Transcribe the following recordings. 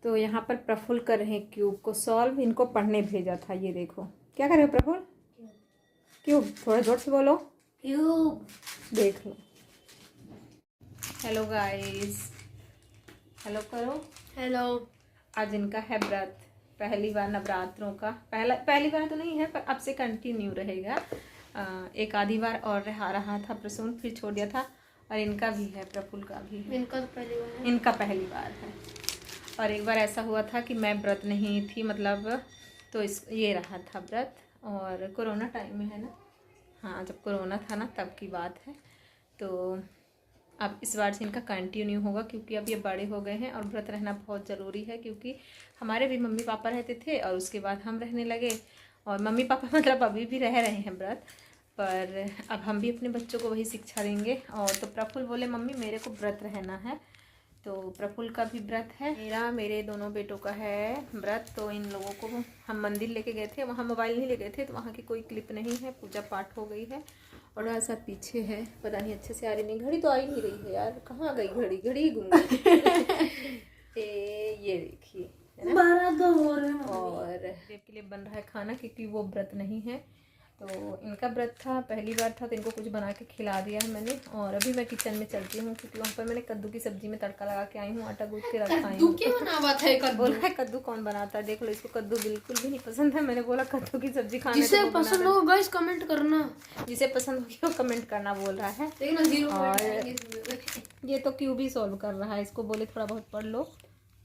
तो यहाँ पर प्रफुल्ल कर रहे हैं क्यूब को सॉल्व। इनको पढ़ने भेजा था। ये देखो क्या कर रहे हो प्रफुल्ल? क्यूब, थोड़ा जोर से बोलो। क्यूब देख लो। हेलो गाइस, हेलो करो। हेलो। आज इनका है व्रत, पहली बार नवरात्रों का। पहली बार तो नहीं है, पर अब से कंटिन्यू रहेगा। एक आधी बार और रहा था प्रसून, फिर छोड़ दिया था। और इनका भी है, प्रफुल्ल का भी है। इनका तो पहली बार है। इनका पहली बार है। और एक बार ऐसा हुआ था कि मैं व्रत नहीं थी, मतलब तो ये रहा था व्रत। और कोरोना टाइम में है ना, हाँ जब कोरोना था ना तब की बात है। तो अब इस बार से इनका कंटिन्यू होगा, क्योंकि अब ये बड़े हो गए हैं और व्रत रहना बहुत ज़रूरी है। क्योंकि हमारे भी मम्मी पापा रहते थे और उसके बाद हम रहने लगे। और मम्मी पापा मतलब अभी भी रह रहे हैं व्रत, पर अब हम भी अपने बच्चों को वही शिक्षा देंगे। और तो प्रफुल्ल बोले मम्मी मेरे को व्रत रहना है, तो प्रफुल्ल का भी व्रत है, मेरे दोनों बेटों का है व्रत। तो इन लोगों को हम मंदिर लेके गए थे, वहाँ मोबाइल नहीं ले गए थे, तो वहाँ की कोई क्लिप नहीं है। पूजा पाठ हो गई है और ऐसा पीछे है, पता नहीं अच्छे से आ रही नहीं। घड़ी तो आ ही नहीं रही है यार, कहाँ गई घड़ी? घड़ी गुम गई। ये देखिए 12 तो हो रहे हैं। और देव के लिए बन रहा है खाना, क्योंकि वो व्रत नहीं है। तो इनका व्रत था, पहली बार था, तो इनको कुछ बना के खिला दिया है मैंने। और अभी मैं किचन में चलती हूँ, क्योंकि वहाँ पर मैंने कद्दू की सब्जी में तड़का लगा के आई हूँ, आटा गूंथ के रखा कद्दू क्या बना था? कद्दू बोला है कद्दू कौन बनाता है? देख लो, इसको कद्दू बिल्कुल भी नहीं पसंद है। मैंने बोला कद्दू की सब्जी खाने, जिसे पसंद हो गाइस कमेंट करना, जिसे पसंद होगी वो कमेंट करना बोल रहा है। और ये तो क्यूब ही सॉल्व कर रहा है, इसको बोले थोड़ा बहुत पढ़ लो,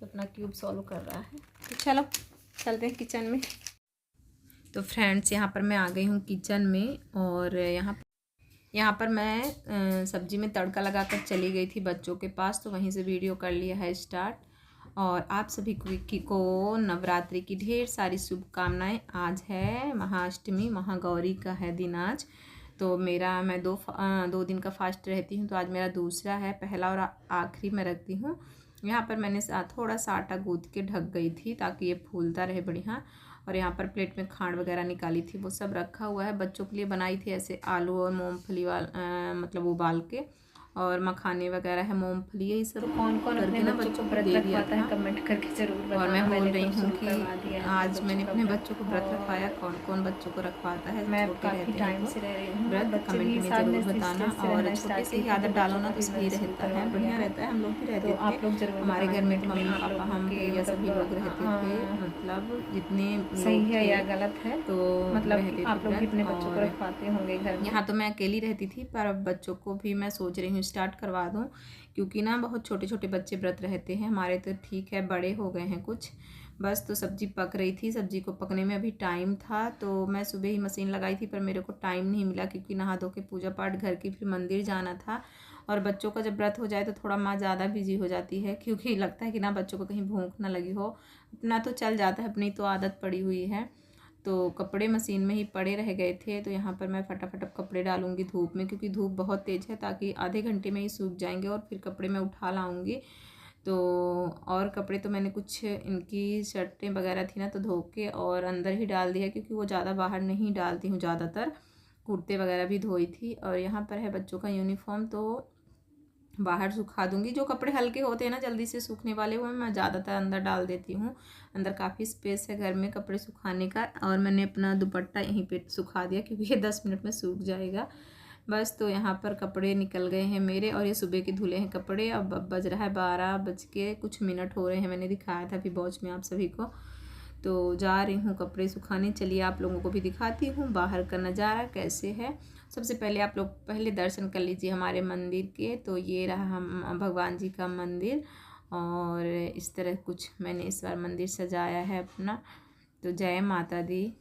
तो अपना क्यूब सॉल्व कर रहा है। तो चलो चलते हैं किचन में। तो फ्रेंड्स यहाँ पर मैं आ गई हूँ किचन में। और यहाँ पर मैं सब्जी में तड़का लगाकर चली गई थी बच्चों के पास, तो वहीं से वीडियो कर लिया है स्टार्ट। और आप सभी को नवरात्रि की ढेर सारी शुभकामनाएं। आज है महाअष्टमी, महागौरी का है दिन आज। तो मैं 2 दिन का फास्ट रहती हूँ, तो आज मेरा दूसरा है। पहला और आखिरी में रखती हूँ। यहाँ पर मैंने थोड़ा सा आटा गूँथ के ढक गई थी, ताकि ये फूलता रहे बढ़िया। और यहाँ पर प्लेट में खांड वगैरह निकाली थी, वो सब रखा हुआ है। बच्चों के लिए बनाई थी ऐसे आलू और मूंगफली मतलब उबाल के, और मखाने वगैरह है, मूंगफली, यही सब। तो कौन कौन अपने बच्चों को व्रत रखवाता है कमेंट करके जरूर बताना। और मैं बोल रही हूँ कि आज मैंने अपने बच्चों को व्रत रखवाया। कौन कौन बच्चों को रखवाता है? मैं काफ़ी टाइम से रह रही हूँ व्रत, कमेंट में जरूर बताना। और छोटे से ही आदत डालो ना तो सही रहता है, बढ़िया रहता है। हम लोग भी रहते थे, आप लोग जरूर, हमारे घर में मम्मी पापा हम भैया सभी लोग रहते थे, मतलब जितने सही है या गलत है, तो मतलब आप लोग भी अपने बच्चों को रखवाते होंगे घर में। यहाँ तो मैं अकेली रहती थी, पर अब बच्चों को भी मैं सोच रही हूँ स्टार्ट करवा दूँ, क्योंकि ना बहुत छोटे छोटे बच्चे व्रत रहते हैं। हमारे तो ठीक है, बड़े हो गए हैं कुछ। बस तो सब्जी पक रही थी, सब्जी को पकने में अभी टाइम था, तो मैं सुबह ही मशीन लगाई थी, पर मेरे को टाइम नहीं मिला, क्योंकि नहा धो के पूजा पाठ घर की, फिर मंदिर जाना था। और बच्चों का जब व्रत हो जाए तो थोड़ा माँ ज़्यादा बिजी हो जाती है, क्योंकि लगता है कि ना बच्चों को कहीं भूख ना लगी हो। अपना तो चल जाता है, अपनी तो आदत पड़ी हुई है। तो कपड़े मशीन में ही पड़े रह गए थे, तो यहाँ पर मैं फटाफट अब कपड़े डालूंगी धूप में, क्योंकि धूप बहुत तेज़ है, ताकि आधे घंटे में ही सूख जाएंगे। और फिर कपड़े मैं उठा लाऊंगी। तो और कपड़े तो मैंने कुछ इनकी शर्टें वगैरह थी ना, तो धो के और अंदर ही डाल दिया, क्योंकि वो ज़्यादा बाहर नहीं डालती हूँ ज़्यादातर। कुर्ते वगैरह भी धोई थी। और यहाँ पर है बच्चों का यूनिफॉर्म, तो बाहर सुखा दूंगी। जो कपड़े हल्के होते हैं ना, जल्दी से सूखने वाले, वो मैं ज़्यादातर अंदर डाल देती हूँ। अंदर काफ़ी स्पेस है घर में कपड़े सुखाने का। और मैंने अपना दुपट्टा यहीं पे सुखा दिया, क्योंकि ये 10 मिनट में सूख जाएगा बस। तो यहाँ पर कपड़े निकल गए हैं मेरे, और ये सुबह के धुले हैं कपड़े। अब बज रहा है 12:00 हो रहे हैं। मैंने दिखाया था अभी वॉच में आप सभी को। तो जा रही हूँ कपड़े सुखाने। चलिए आप लोगों को भी दिखाती हूँ बाहर का नज़ारा कैसे है। सबसे पहले आप लोग पहले दर्शन कर लीजिए हमारे मंदिर के। तो ये रहा हम भगवान जी का मंदिर, और इस तरह कुछ मैंने इस बार मंदिर सजाया है अपना। तो जय माता दी।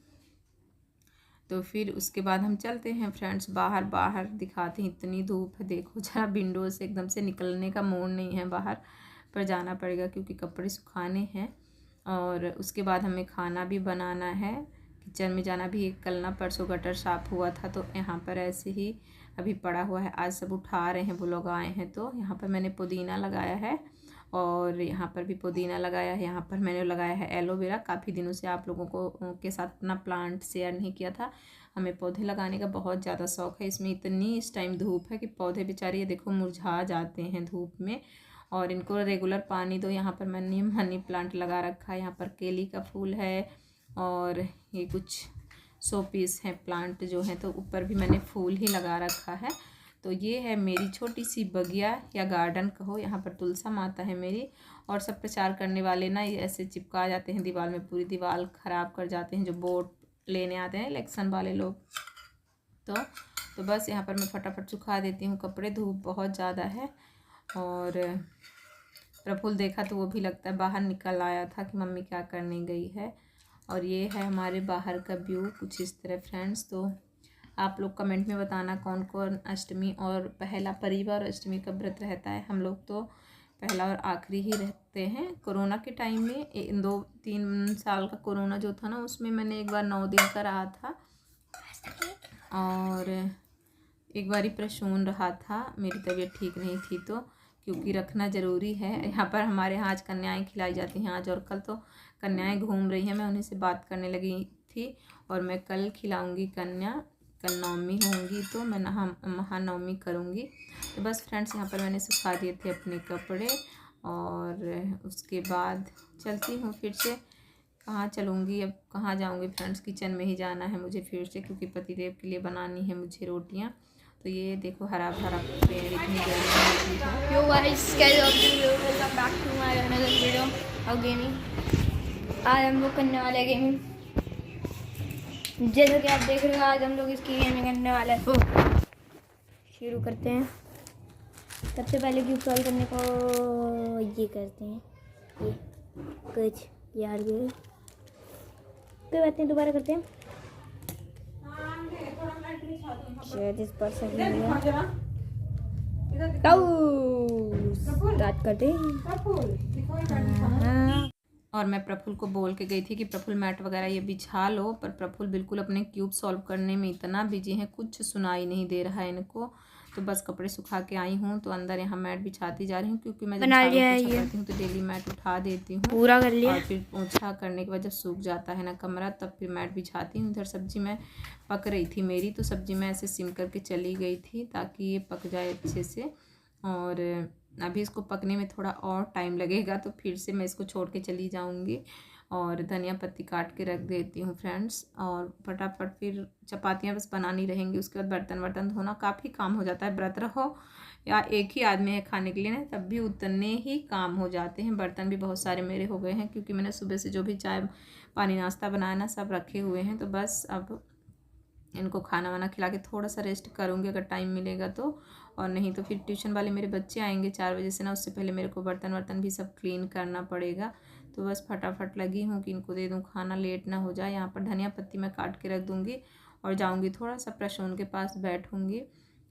तो फिर उसके बाद हम चलते हैं फ्रेंड्स बाहर दिखाते हैं। इतनी धूप है, देखो जरा, विंडो से एकदम से निकलने का मूड नहीं है बाहर, पर जाना पड़ेगा क्योंकि कपड़े सुखाने हैं। और उसके बाद हमें खाना भी बनाना है, किचन में जाना भी। कल ना परसों गटर साफ़ हुआ था, तो यहाँ पर ऐसे ही अभी पड़ा हुआ है। आज सब उठा रहे हैं, वो लोग आए हैं। तो यहाँ पर मैंने पुदीना लगाया है, और यहाँ पर भी पुदीना लगाया है। यहाँ पर मैंने लगाया है एलोवेरा। काफ़ी दिनों से आप लोगों को के साथ अपना प्लांट शेयर नहीं किया था। हमें पौधे लगाने का बहुत ज़्यादा शौक़ है। इसमें इतनी इस टाइम धूप है कि पौधे बेचारे ये देखो मुरझा जाते हैं धूप में। और इनको रेगुलर पानी दो। यहाँ पर मैंने मनी प्लांट लगा रखा है, यहाँ पर केली का फूल है और ये कुछ शो पीस है प्लांट जो है, तो ऊपर भी मैंने फूल ही लगा रखा है। तो ये है मेरी छोटी सी बगिया या गार्डन कहो। यहाँ पर तुलसा माता है मेरी, और सब प्रचार करने वाले ना ये ऐसे चिपका जाते हैं दीवार में, पूरी दीवार ख़राब कर जाते हैं जो वोट लेने आते हैं इलेक्शन वाले लोग। तो बस यहाँ पर मैं फटाफट सुखा देती हूँ कपड़े, धूप बहुत ज़्यादा है। और प्रफुल्ल देखा तो वो भी लगता है बाहर निकल आया था कि मम्मी क्या करने गई है। और ये है हमारे बाहर का व्यू कुछ इस तरह फ्रेंड्स। तो आप लोग कमेंट में बताना कौन कौन अष्टमी और पहला परिवार अष्टमी का व्रत रहता है। हम लोग तो पहला और आखिरी ही रहते हैं। कोरोना के टाइम में 2-3 साल का कोरोना जो था ना, उसमें मैंने एक बार 9 दिन का रहा था और एक बार ही प्रसून रहा था। मेरी तबीयत ठीक नहीं थी तो, क्योंकि रखना ज़रूरी है। यहाँ पर हमारे यहाँ आज कन्याएँ खिलाई जाती हैं, आज और कल तो कन्याएँ घूम रही हैं। मैं उन्हीं से बात करने लगी थी और मैं कल खिलाऊँगी कन्या, कल नवमी होंगी तो मैं महानवमी करूँगी। तो बस फ्रेंड्स यहाँ पर मैंने सुखा दिए थे अपने कपड़े और उसके बाद चलती हूँ फिर से। कहाँ चलूँगी अब, कहाँ जाऊँगी फ्रेंड्स, किचन में ही जाना है मुझे फिर से, क्योंकि पतिदेव के लिए बनानी है मुझे रोटियाँ। तो ये देखो हरा भरा पेड़, इतनी गर्मी होती है। Yo guys, welcome back to my another video of gaming. आज हम लोग करने वाले गेमिंग, जैसा कि आप देख रहे हो आज हम लोग इसकी गेमिंग करने वाले हैं। शुरू करते हैं। सबसे पहले क्यूब सॉल्व करने को ये करते हैं, ये कुछ यार ये कोई बात नहीं, दोबारा करते हैं। शायद इस पर सही है, स्टार्ट करते हैं। और मैं प्रफुल्ल को बोल के गई थी कि प्रफुल्ल मैट वगैरह ये बिछा लो, पर प्रफुल्ल बिल्कुल अपने क्यूब सॉल्व करने में इतना बिजी है, कुछ सुनाई नहीं दे रहा है इनको। तो बस कपड़े सुखा के आई हूँ तो अंदर यहाँ मैट बिछाती जा रही हूँ, क्योंकि मैं जब करती हूँ तो डेली मैट उठा देती हूँ, पूरा कर लिया। और फिर पोछा करने के बाद जब सूख जाता है ना कमरा, तब फिर मैट बिछाती हूँ। इधर सब्जी में पक रही थी मेरी, तो सब्जी में ऐसे सिम करके चली गई थी ताकि ये पक जाए अच्छे से। और अभी इसको पकने में थोड़ा और टाइम लगेगा, तो फिर से मैं इसको छोड़ के चली जाऊंगी। और धनिया पत्ती काट के रख देती हूँ फ्रेंड्स, और फटाफट फिर चपातियाँ बस बनानी रहेंगी। उसके बाद बर्तन वर्तन धोना, काफ़ी काम हो जाता है। व्रत रहो या एक ही आदमी है खाने के लिए ना, तब भी उतने ही काम हो जाते हैं। बर्तन भी बहुत सारे मेरे हो गए हैं, क्योंकि मैंने सुबह से जो भी चाय पानी नाश्ता बनाया ना, सब रखे हुए हैं। तो बस अब इनको खाना वाना खिला के थोड़ा सा रेस्ट करूँगी अगर टाइम मिलेगा तो, और नहीं तो फिर ट्यूशन वाले मेरे बच्चे आएंगे 4 बजे से ना, उससे पहले मेरे को बर्तन वर्तन भी सब क्लीन करना पड़ेगा। तो बस फटाफट लगी हूँ कि इनको दे दूँ खाना, लेट ना हो जाए। यहाँ पर धनिया पत्ती मैं काट के रख दूँगी और जाऊँगी थोड़ा सा प्रसून के पास बैठूँगी,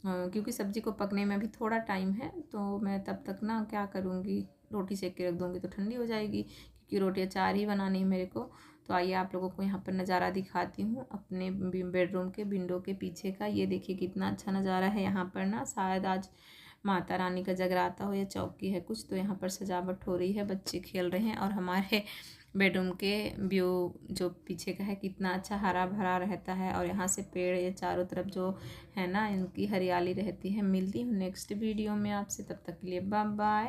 क्योंकि सब्ज़ी को पकने में भी थोड़ा टाइम है। तो मैं तब तक ना क्या करूँगी, रोटी सेक के रख दूँगी तो ठंडी हो जाएगी, क्योंकि रोटियाँ 4 ही बनानी है मेरे को। तो आइए आप लोगों को यहाँ पर नज़ारा दिखाती हूँ अपने बेडरूम के विंडो के पीछे का। ये देखिए कितना अच्छा नज़ारा है यहाँ पर ना, शायद आज माता रानी का जगराता हो या चौकी है कुछ, तो यहाँ पर सजावट हो रही है, बच्चे खेल रहे हैं। और हमारे बेडरूम के व्यू जो पीछे का है कितना अच्छा हरा भरा रहता है, और यहाँ से पेड़ ये चारों तरफ जो है ना, इनकी हरियाली रहती है। मिलती हूँ नेक्स्ट वीडियो में आपसे, तब तक के लिए बाय बाय।